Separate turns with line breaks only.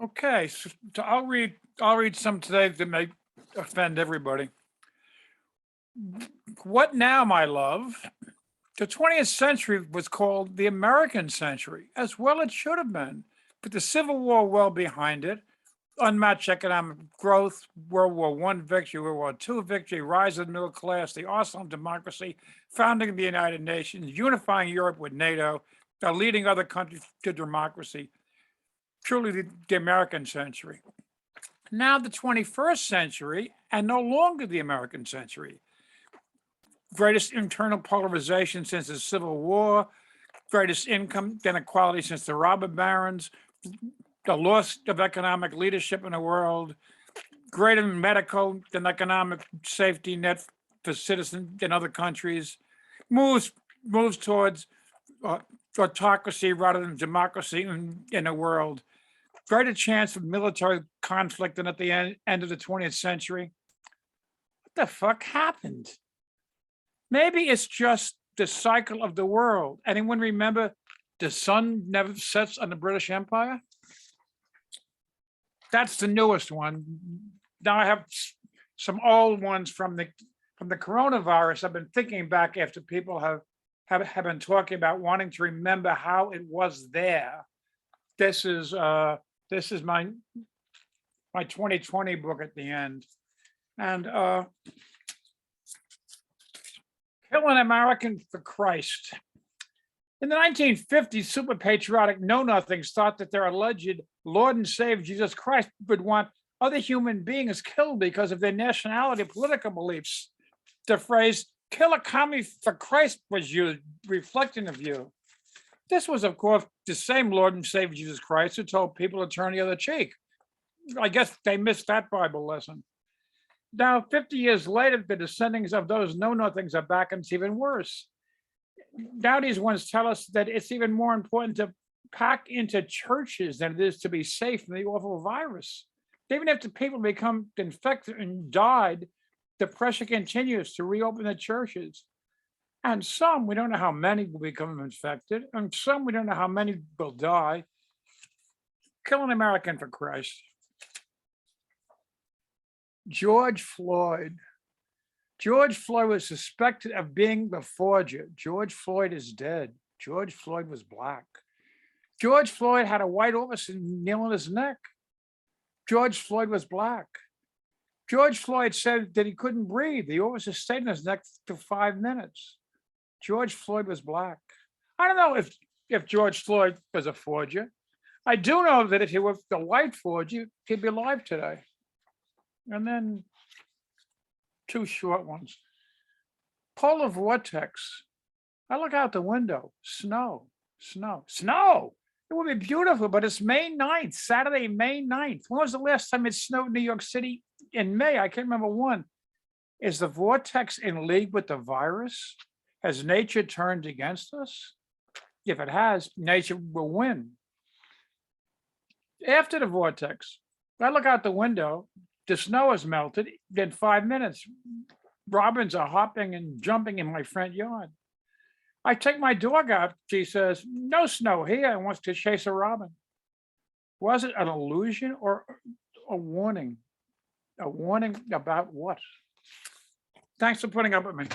Okay, so I'll read some today that may offend everybody. What now, my love? The 20th century was called the American century, as well it should have been, with the Civil War well behind it, unmatched economic growth, World War One victory, World War Two victory, rise of the middle class, the arsenal of democracy, founding of the United Nations, unifying Europe with NATO, leading other countries to democracy. Truly the American century. Now the 21st century, and no longer the American century. Greatest internal polarization since the Civil War, greatest income inequality since the robber barons, the loss of economic leadership in the world, greater medical and economic safety net for citizens in other countries, moves moves towards uh, autocracy rather than democracy in the world, greater chance of military conflict than at the end of the 20th century. What the fuck happened? Maybe it's just the cycle of the world. Anyone remember the sun never sets on the British Empire? That's the newest one. Now I have some old ones from the coronavirus. I've been thinking back after people have been talking about wanting to remember how it was there. This is my 2020 book at the end. And Kill an American for Christ. In the 1950s, super patriotic know-nothings thought that their alleged Lord and Savior Jesus Christ would want other human beings killed because of their nationality or political beliefs. The phrase "kill a commie for Christ" was used, reflecting the view. This was, of course, the same Lord and Savior Jesus Christ who told people to turn the other cheek. I guess they missed that Bible lesson. Now, 50 years later, the descendants of those know-nothings are back, and it's even worse. Now these ones tell us that it's even more important to pack into churches than it is to be safe from the awful virus. Even if the people become infected and died, the pressure continues to reopen the churches. And some, we don't know how many will become infected, and some, we don't know how many will die. Kill an American for Christ. George Floyd. George Floyd was suspected of being the forger. George Floyd is dead. George Floyd was black. George Floyd had a white officer kneel on his neck. George Floyd was black. George Floyd said that he couldn't breathe. The officer stayed on his neck for 5 minutes. George Floyd was black. I don't know if George Floyd was a forger. I do know that if he were the white forger, he'd be alive today. And then two short ones. Polar vortex. I look out the window. Snow, snow, snow. It would be beautiful, but it's May 9th, Saturday, May 9th. When was the last time it snowed in New York City in May? I can't remember one. Is the vortex in league with the virus? Has nature turned against us? If it has, nature will win. After the vortex, I look out the window. The snow has melted in 5 minutes. Robins are hopping and jumping in my front yard. I take my dog out. She says, "No snow here," and wants to chase a robin. Was it an illusion or a warning? A warning about what? Thanks for putting up with me.